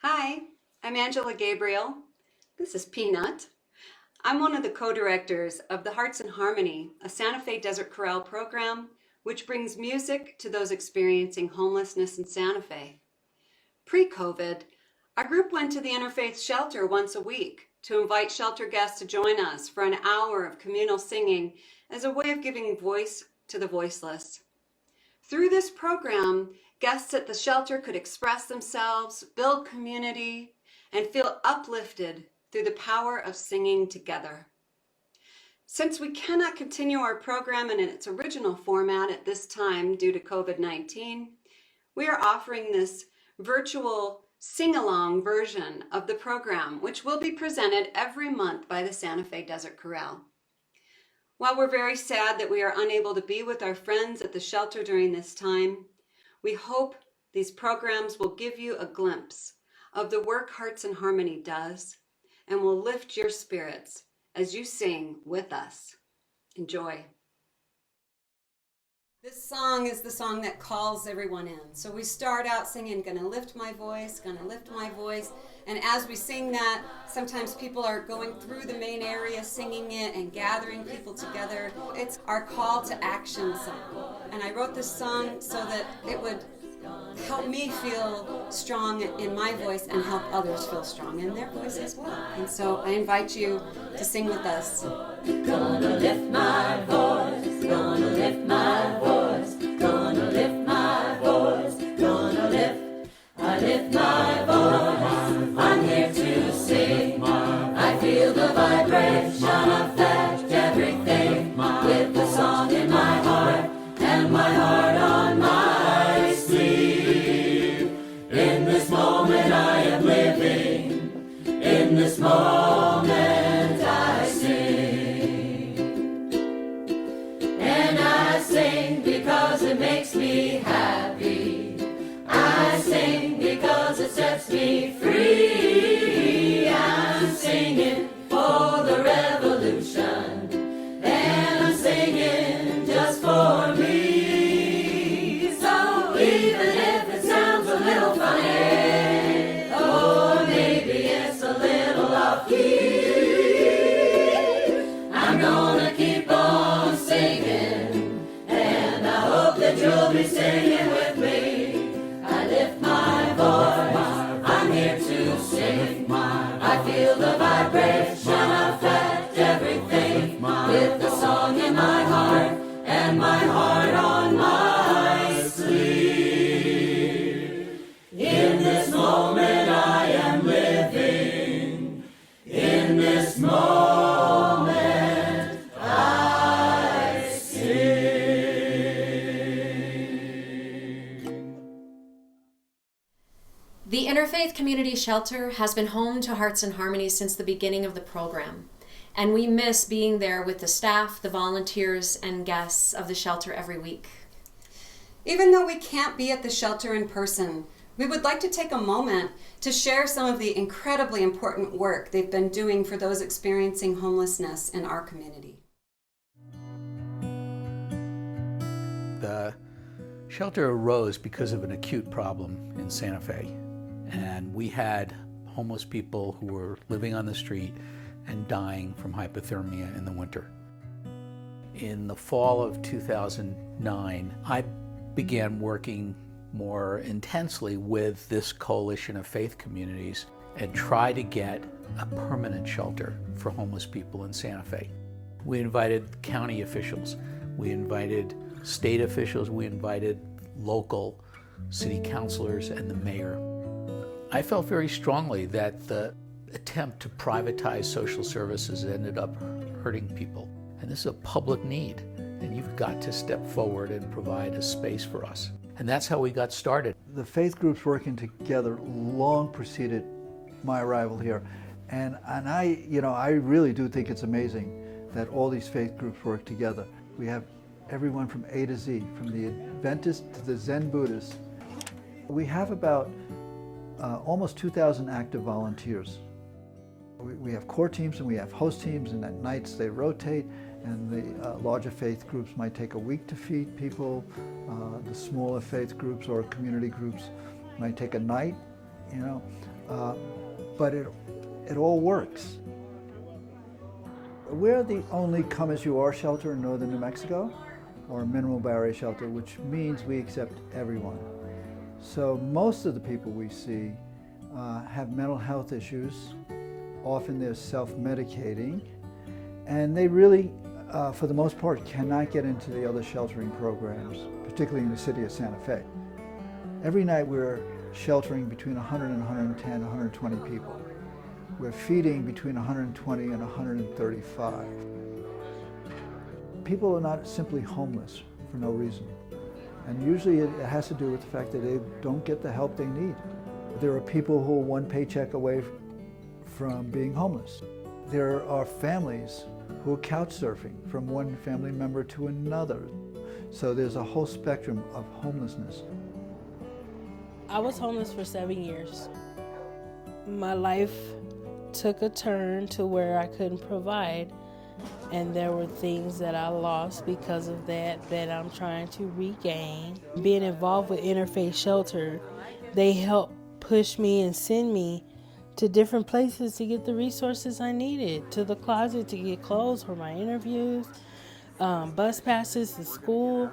Hi, I'm Angela Gabriel. This is Peanut. I'm one of the co-directors of the Hearts in Harmony, a Santa Fe Desert Chorale program which brings music to those experiencing homelessness in Santa Fe. Pre-COVID, our group went to the Interfaith Shelter once a week to invite shelter guests to join us for an hour of communal singing as a way of giving voice to the voiceless. Through this program, guests at the shelter could express themselves, build community, and feel uplifted through the power of singing together. Since we cannot continue our program in its original format at this time due to COVID-19, we are offering this virtual sing-along version of the program, which will be presented every month by the Santa Fe Desert Chorale. While we're very sad that we are unable to be with our friends at the shelter during this time, we hope these programs will give you a glimpse of the work Hearts in Harmony does and will lift your spirits as you sing with us. Enjoy. This song is the song that calls everyone in. So we start out singing, gonna lift my voice, gonna lift my voice. And as we sing that, sometimes people are going through the main area singing it and gathering people together. It's our call to action song. And I wrote this song so that it would help me feel strong in my voice and help others feel strong in their voice as well. And so I invite you to sing with us. Gonna lift my voice, gonna lift my voice, gonna lift my voice, gonna lift, I lift my voice, I'm here to sing, I feel the vibration affect everything, with the song in my heart, and my heart on my sleeve. In this moment I am living, in this moment I sing. And I sing because it makes me happy. I sing because it sets me free. I'm singing for the revolution, and I'm singing just for me. So even if it sounds a little funny, or maybe it's a little off key, I'm gonna keep on singing, and I hope that you'll be singing with me. I lift my voice, I'm here to sing, I feel the vibration affect everything, with the song in my heart, and my heart on my sleeve. In this moment I am living, in this moment I sing. The Interfaith Community Shelter has been home to Hearts in Harmony since the beginning of the program, and we miss being there with the staff, the volunteers, and guests of the shelter every week. Even though we can't be at the shelter in person, we would like to take a moment to share some of the incredibly important work they've been doing for those experiencing homelessness in our community. The shelter arose because of an acute problem in Santa Fe, and we had homeless people who were living on the street and dying from hypothermia in the winter. In the fall of 2009, I began working more intensely with this coalition of faith communities and try to get a permanent shelter for homeless people in Santa Fe. We invited county officials, we invited state officials, we invited local city councilors and the mayor. I felt very strongly that the attempt to privatize social services ended up hurting people. And this is a public need, and you've got to step forward and provide a space for us. And that's how we got started. The faith groups working together long preceded my arrival here. And I really do think it's amazing that all these faith groups work together. We have everyone from A to Z, from the Adventists to the Zen Buddhists. We have about almost 2,000 active volunteers. We have core teams and we have host teams, and at nights they rotate, and the larger faith groups might take a week to feed people. The smaller faith groups or community groups might take a night, but it all works. We're the only come-as-you-are shelter in northern New Mexico, or a minimal barrier shelter, which means we accept everyone. So most of the people we see have mental health issues. Often they're self-medicating, and they really, for the most part, cannot get into the other sheltering programs, particularly in the city of Santa Fe. Every night we're sheltering between 100 and 110, 120 people. We're feeding between 120 and 135. People are not simply homeless for no reason. And usually it has to do with the fact that they don't get the help they need. There are people who are one paycheck away from being homeless. There are families who are couch surfing from one family member to another. So there's a whole spectrum of homelessness. I was homeless for 7 years. My life took a turn to where I couldn't provide, and there were things that I lost because of that I'm trying to regain. Being involved with Interfaith Shelter, they help push me and send me to different places to get the resources I needed, to the closet to get clothes for my interviews, bus passes to school,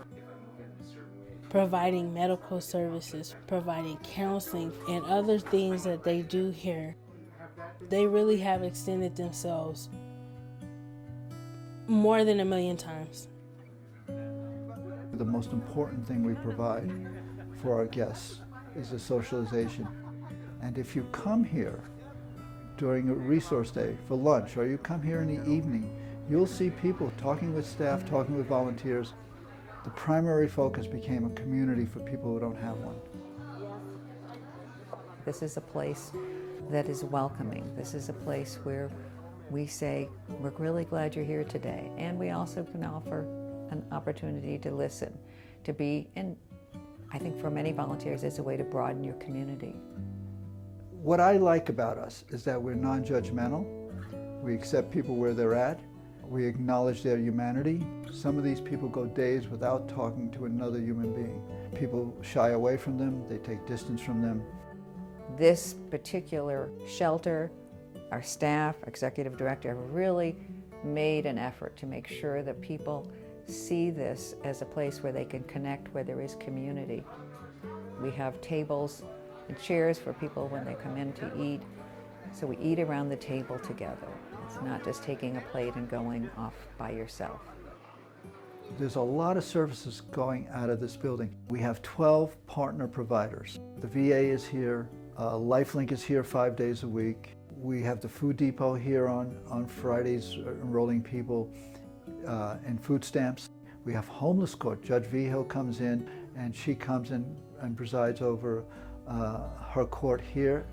providing medical services, providing counseling, and other things that they do here. They really have extended themselves more than 1,000,000 times. The most important thing we provide for our guests is the socialization. And if you come here during a resource day for lunch, or you come here in the evening, you'll see people talking with staff, talking with volunteers. The primary focus became a community for people who don't have one. This is a place that is welcoming. This is a place where we say, we're really glad you're here today. And we also can offer an opportunity to listen, to be, and I think for many volunteers, it's a way to broaden your community. What I like about us is that we're non-judgmental. We accept people where they're at. We acknowledge their humanity. Some of these people go days without talking to another human being. People shy away from them, they take distance from them. This particular shelter, our staff, executive director, have really made an effort to make sure that people see this as a place where they can connect, where there is community. We have tables and chairs for people when they come in to eat, so we eat around the table together. It's not just taking a plate and going off by yourself. There's a lot of services going out of this building. We have 12 partner providers. The VA is here, LifeLink is here 5 days a week. We have the Food Depot here on Fridays enrolling people in food stamps. We have Homeless Court. Judge Vigil comes in, and she comes in and presides over her court here.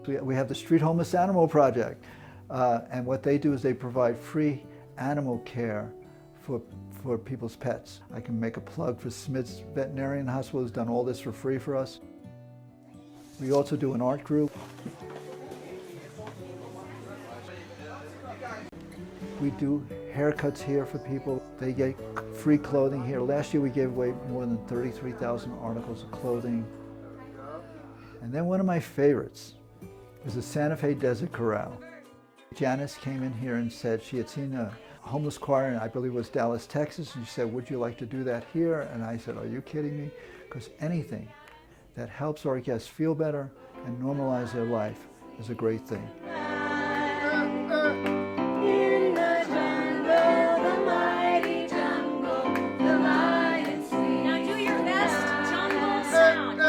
We have the Street Homeless Animal Project, and what they do is they provide free animal care for people's pets. I can make a plug for Smith's Veterinarian Hospital, who's done all this for free for us. We also do an art group. We do haircuts here for people. They get free clothing here. Last year we gave away more than 33,000 articles of clothing. And then one of my favorites was the Santa Fe Desert Corral. Janice came in here and said she had seen a homeless choir, and I believe it was Dallas, Texas, and she said, would you like to do that here? And I said, are you kidding me? Because anything that helps our guests feel better and normalize their life is a great thing. In the jungle, the mighty jungle, the lion sings. Now do your best jungle sound.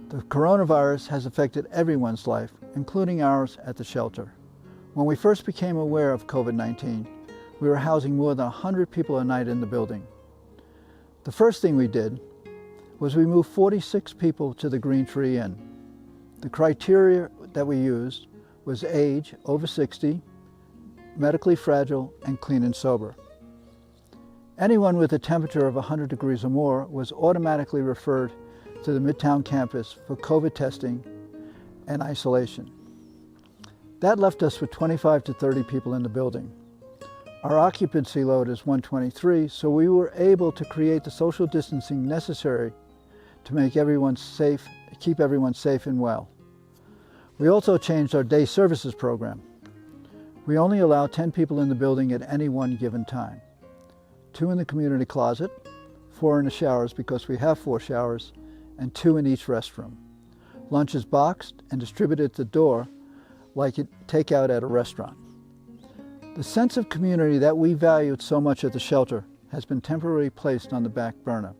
The coronavirus has affected everyone's life, including ours at the shelter. When we first became aware of COVID-19, we were housing more than 100 people a night in the building. The first thing we did was we moved 46 people to the Green Tree Inn. The criteria that we used was age, over 60, medically fragile, and clean and sober. Anyone with a temperature of 100 degrees or more was automatically referred to the Midtown campus for COVID testing and isolation. That left us with 25 to 30 people in the building. Our occupancy load is 123, so we were able to create the social distancing necessary to make everyone safe, keep everyone safe and well. We also changed our day services program. We only allow 10 people in the building at any one given time. 2 in the community closet, 4 in the showers because we have 4 showers, and 2 in each restroom. Lunch is boxed and distributed at the door like you take out at a restaurant. The sense of community that we valued so much at the shelter has been temporarily placed on the back burner.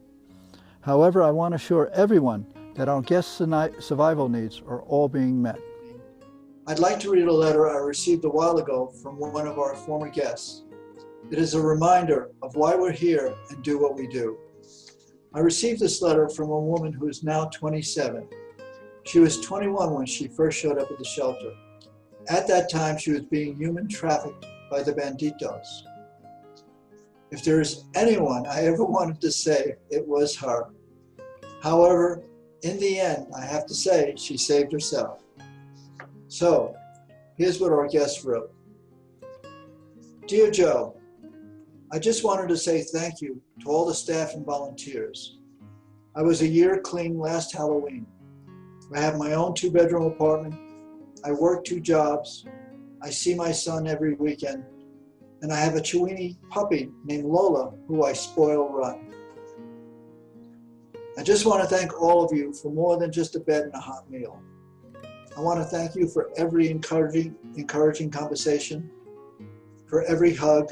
However, I want to assure everyone that our guests' survival needs are all being met. I'd like to read a letter I received a while ago from one of our former guests. It is a reminder of why we're here and do what we do. I received this letter from a woman who is now 27. She was 21 when she first showed up at the shelter. At that time, she was being human trafficked by the banditos. If there is anyone I ever wanted to save, it was her. However, in the end, I have to say, she saved herself. So, here's what our guest wrote. Dear Joe, I just wanted to say thank you to all the staff and volunteers. I was a year clean last Halloween. I have my own 2-bedroom apartment. I work 2 jobs. I see my son every weekend. And I have a Chiweenie puppy named Lola, who I spoil rotten. I just want to thank all of you for more than just a bed and a hot meal. I want to thank you for every encouraging conversation, for every hug,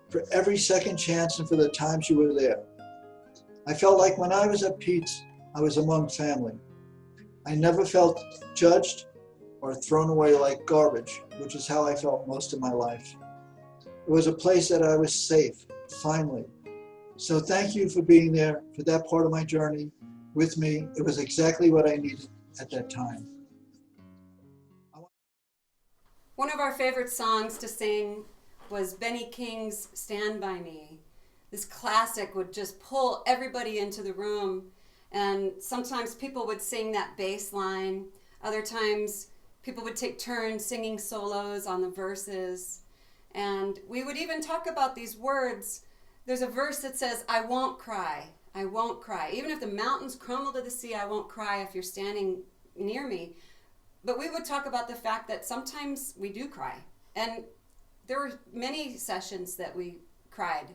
for every second chance, and for the times you were there. I felt like when I was at Pete's, I was among family. I never felt judged or thrown away like garbage, which is how I felt most of my life. It was a place that I was safe, finally. So thank you for being there for that part of my journey with me. It was exactly what I needed at that time. One of our favorite songs to sing was Benny King's Stand By Me. This classic would just pull everybody into the room, and sometimes people would sing that bass line. Other times people would take turns singing solos on the verses, and we would even talk about these words. There's a verse that says, I won't cry, I won't cry. Even if the mountains crumble to the sea, I won't cry if you're standing near me. But we would talk about the fact that sometimes we do cry. And there were many sessions that we cried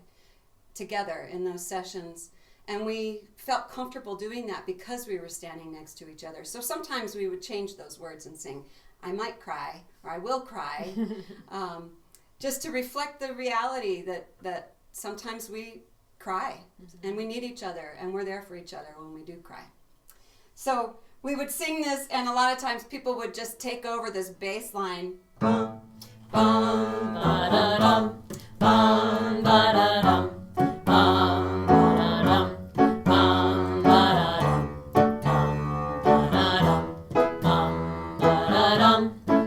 together in those sessions. And we felt comfortable doing that because we were standing next to each other. So sometimes we would change those words and sing, I might cry, or I will cry, just to reflect the reality that sometimes we cry, and we need each other, and we're there for each other when we do cry. So we would sing this, and a lot of times people would just take over this bass line. Bum, bum, ba-da-dum, bum, ba-da-dum, bum, ba-da-dum, bum, ba-da-dum, bum, ba-da-dum, bum, ba-da-dum,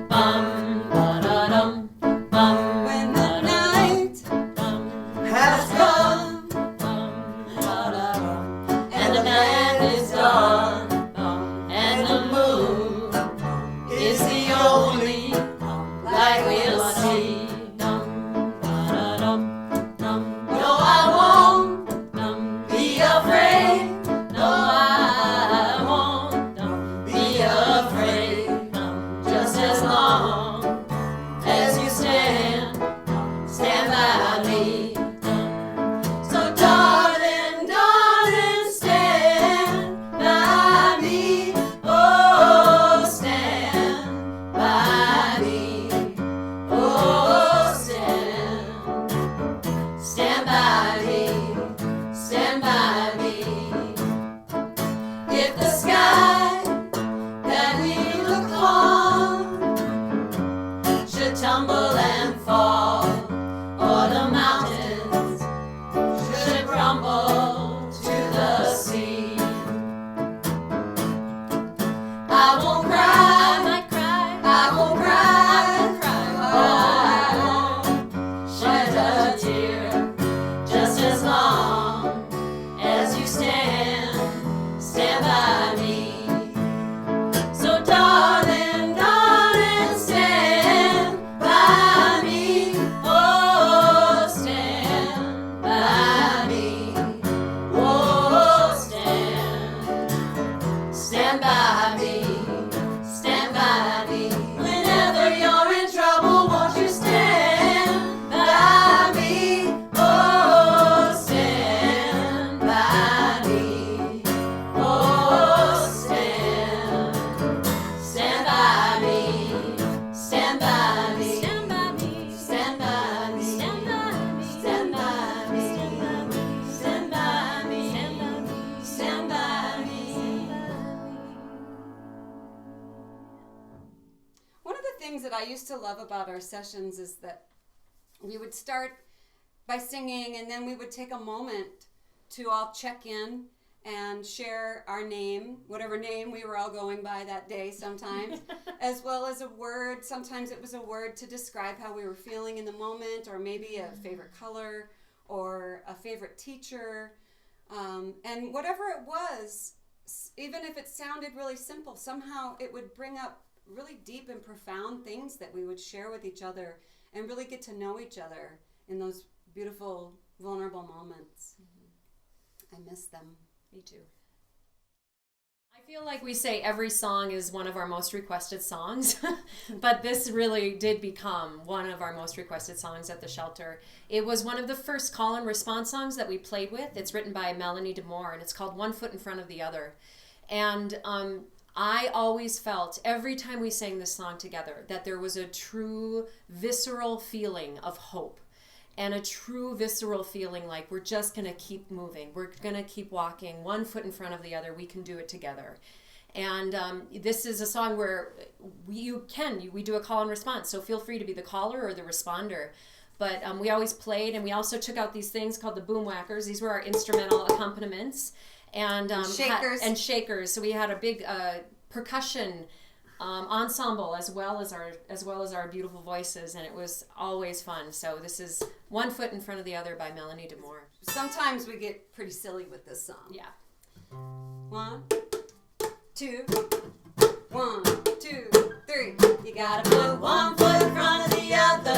bum, ba-da-dum. When the night has come, and the man is gone, and the moon is the only light we'll see. No, I won't be afraid. No, I won't be afraid. Just as long as you stand by me. So darling, darling, stand by me. Oh, stand by me. Oh, stand by me. Stand by me. If the sky that we look on should tumble and fall, or the mountains should crumble to the sea, I won't cry, I might cry, I won't cry, I won't shed a tear, just as long as you stand by me. So darling, darling, stand by me. Oh, things that I used to love about our sessions is that we would start by singing, and then we would take a moment to all check in and share our name, whatever name we were all going by that day sometimes, as well as a word. Sometimes it was a word to describe how we were feeling in the moment, or maybe a favorite color or a favorite teacher. And whatever it was, even if it sounded really simple, somehow it would bring up really deep and profound things that we would share with each other and really get to know each other in those beautiful, vulnerable moments. I miss them. Me too. I feel like we say every song is one of our most requested songs, but this really did become one of our most requested songs at the shelter. It was one of the first call and response songs that we played with. It's written by Melanie DeMore, and it's called One Foot in Front of the Other. And I always felt, every time we sang this song together, that there was a true visceral feeling of hope. And a true visceral feeling like we're just going to keep moving. We're going to keep walking one foot in front of the other. We can do it together. And this is a song where we do a call and response. So feel free to be the caller or the responder. But we always played, and we also took out these things called the boom whackers. These were our instrumental accompaniments. And shakers. So we had a big percussion ensemble as well as our beautiful voices, and it was always fun. So this is One Foot in Front of the Other by Melanie DeMore. Sometimes we get pretty silly with this song. Yeah. 1, 2, 1, 2, 3. You gotta put one foot in front of the other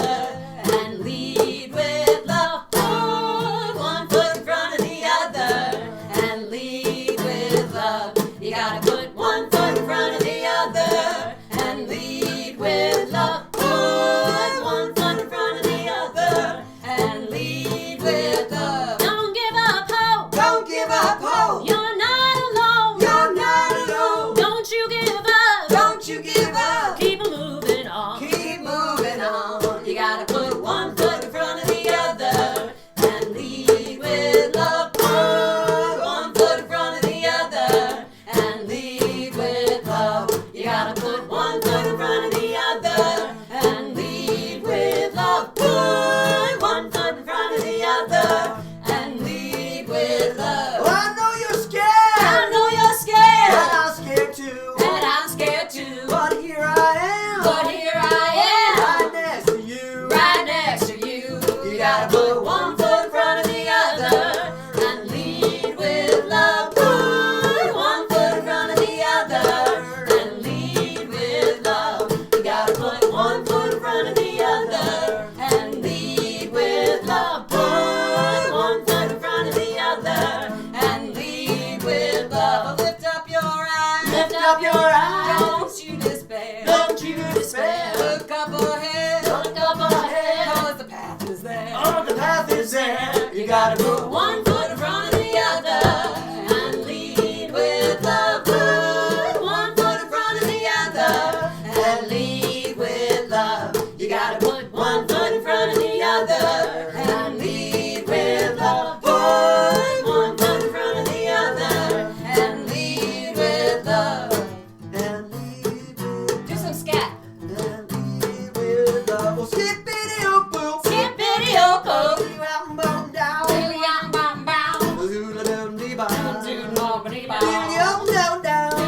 and lead with love. Put one foot in front of the other and lead with love. You gotta put one foot in front of the other and lead with love. Put one foot in front of the other and lead with love. Don't give up hope. Don't give up hope. You're not alone. You're not alone. Don't you give up. Don't you give up. Keep moving on. Keep moving on. You gotta put one foot in front of the other and lead with love. Put one foot in front of the other and lead with love. You gotta put one foot in front of the other and lead with love. Put one foot in front of the other and lead with love. Well, I know you're scared. I know you're scared. And I'm scared too. And I'm scared too. But here I am. But here I am. Right next to you. Right next to you. You gotta put one foot in front of the other and lead with love. Put one foot in front of the other and lead with love. You gotta put one foot in front of the other and lead with love. Put one foot in front of the other and lead with love. Lift up your eyes. Lift up your eyes. Don't you despair. Don't you despair. Look up ahead. Look up ahead. 'Cause the path is there. Oh, the path is there. You gotta put One foot in front of the other and lead with love. Put one foot in front of the other and lead with love. You gotta put one foot in front of the other and lead with love. Put one foot in front of the other and lead with love. and lead with, Do some scat. and lead with love. Well, skippity-oo-boo. Skippity-oo-boo. Diddly-om-bum-down. Diddly-om-bum-bow. Doodle-dum-dee-bum. Doodle-om-bum-dee-bum. Diddly-om-dum-down. You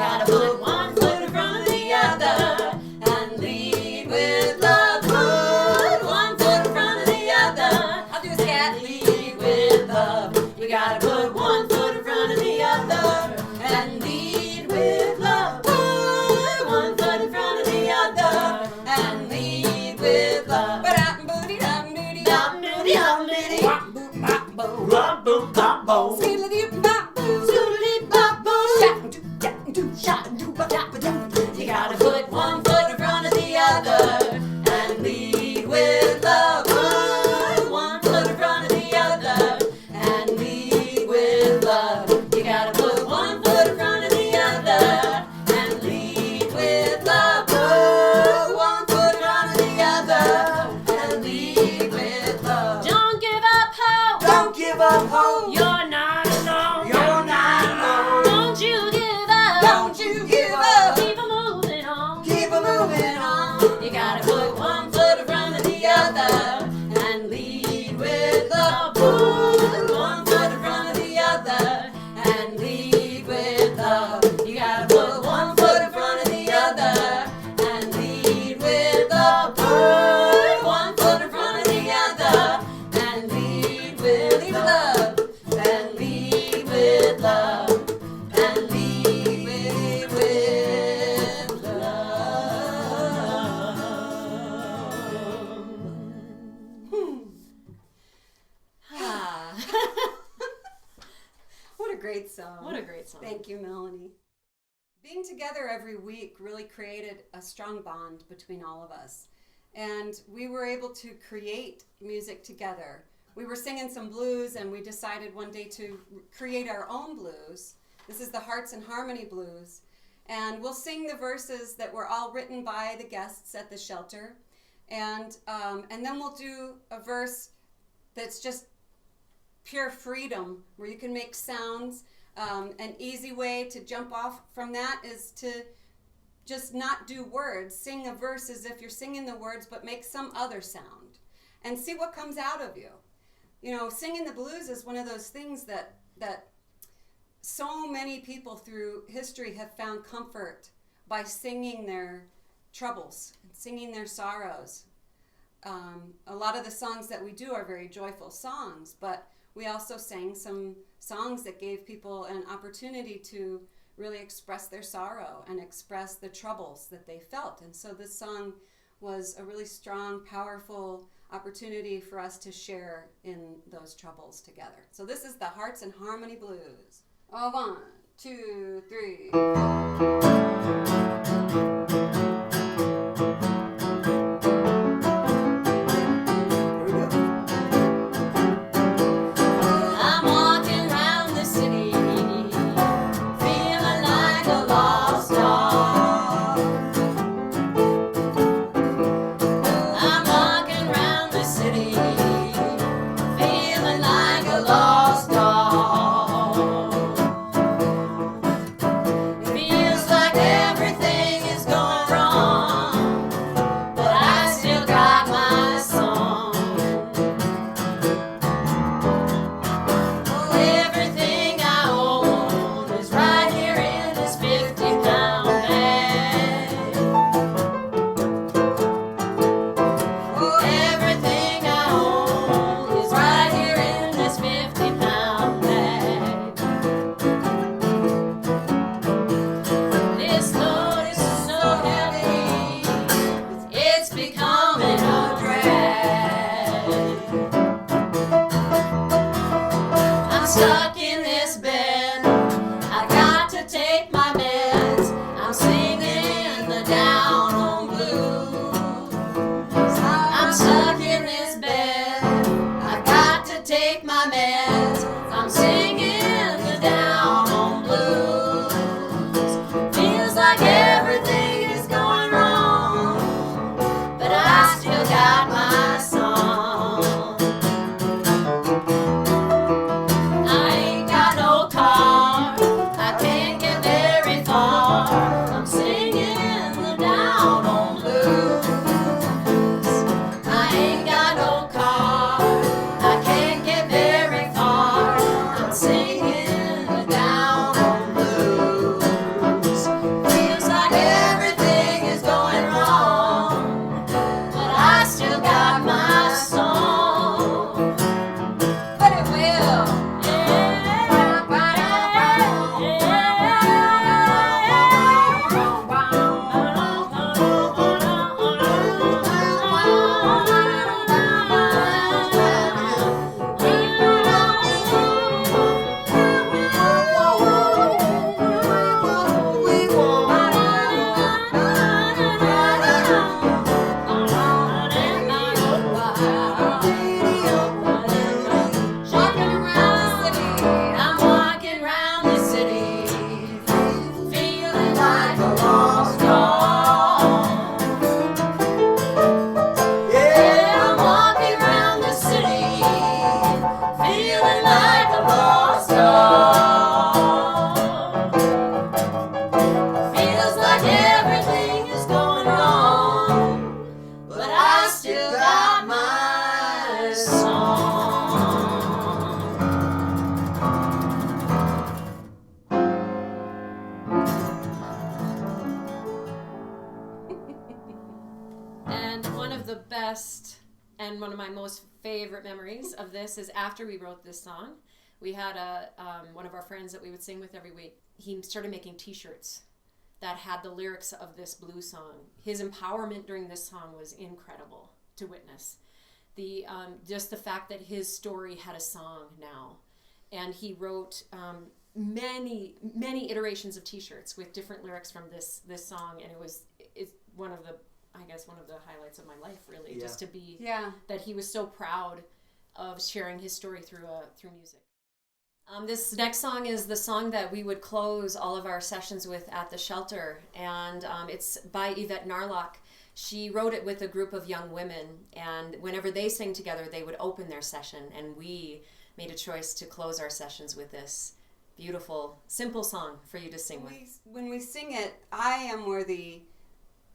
gotta put one foot in front of the other and lead with love. Put one foot in front of the other. I'll do a scat. Lead with love. You gotta put one foot in front of the other and lead with love. Put one foot in front of the other and lead with love. Ba-dum-booty-dum-booty-dum-booty-dum-booty. Wop-boop-bop-boo. Bum-boom-bum-boom. Skiddly-doo-bop-boo. Zoodly-bop-boo. Shot-doo-dap-doo, shot-doo-ba-dap-ba-dum. You gotta put one foot in front of the other and lead with love. Put one foot in front of the other and lead with love. You gotta put one foot in front of the other and lead with love. Put one foot in front of the other and lead with love. Don't give up hope. Don't give up hope. You're not alone. You're not alone. Don't you give up. Don't you give up. Keep moving on. Keep a great song. What a great song. Thank you, Melanie. Being together every week really created a strong bond between all of us. And we were able to create music together. We were singing some blues, and we decided one day to create our own blues. This is the Hearts and Harmony Blues. And we'll sing the verses that were all written by the guests at the shelter. And then we'll do a verse that's just pure freedom, where you can make sounds. An easy way to jump off from that is to just not do words. Sing a verse as if you're singing the words, but make some other sound. And see what comes out of you. You know, singing the blues is one of those things that so many people through history have found comfort by singing their troubles, singing their sorrows. A lot of the songs that we do are very joyful songs, but we also sang some songs that gave people an opportunity to really express their sorrow and express the troubles that they felt. And so this song was a really strong, powerful opportunity for us to share in those troubles together. So this is the Hearts and Harmony Blues. 1, 2, 3, 4. best and one of my most favorite memories of this is after we wrote this song, we had one of our friends that we would sing with every week. He started making t-shirts that had the lyrics of this blues song. His empowerment during this song was incredible to witness. Just the fact that his story had a song now, and he wrote many iterations of T-shirts with different lyrics from this song, and it's one of the highlights of my life, really, just to be that he was so proud of sharing his story through music. This next song is the song that we would close all of our sessions with at the shelter, and it's by Yvette Narlock. She wrote it with a group of young women, and whenever they sang together, they would open their session, and we made a choice to close our sessions with this beautiful, simple song for you to sing with. When we sing it, I am worthy,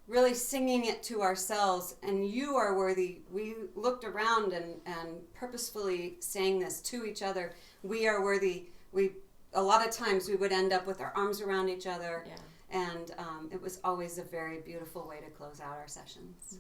really singing it to ourselves, and you are worthy. We looked around and purposefully sang this to each other. We are worthy. A lot of times we would end up with our arms around each other, and it was always a very beautiful way to close out our sessions.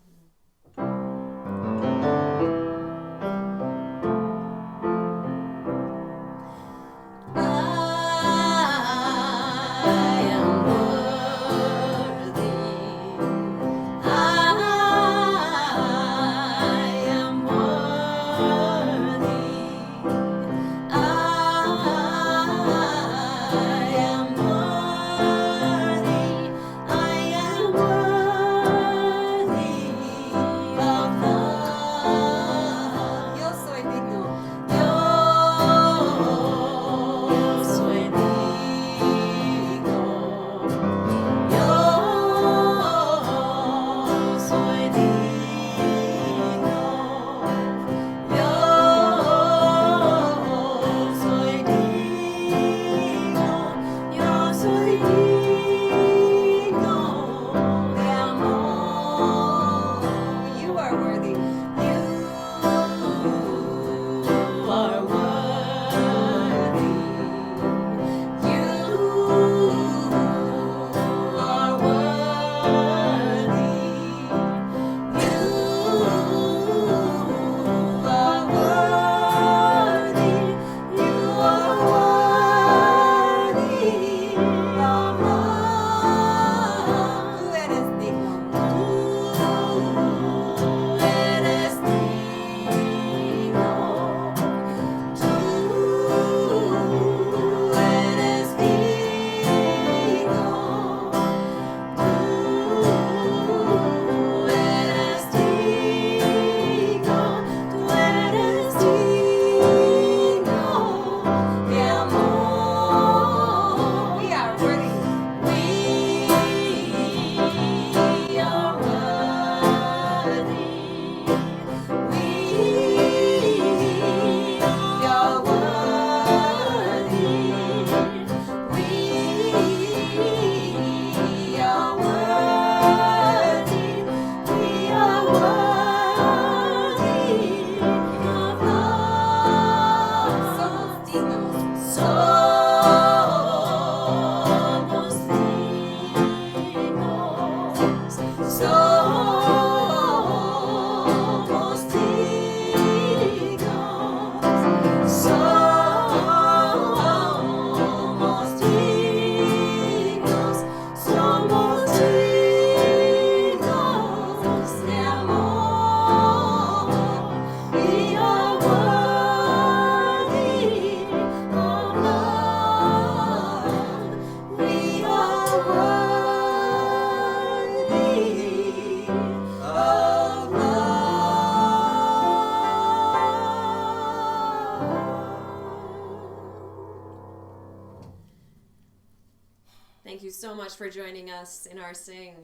Thank you so much for joining us in our sing.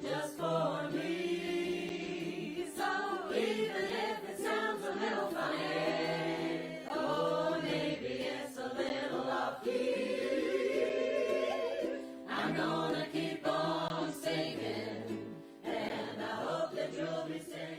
Just for me, so even if it sounds a little funny, oh, maybe it's a little off key, I'm gonna keep on singing, and I hope that you'll be singing.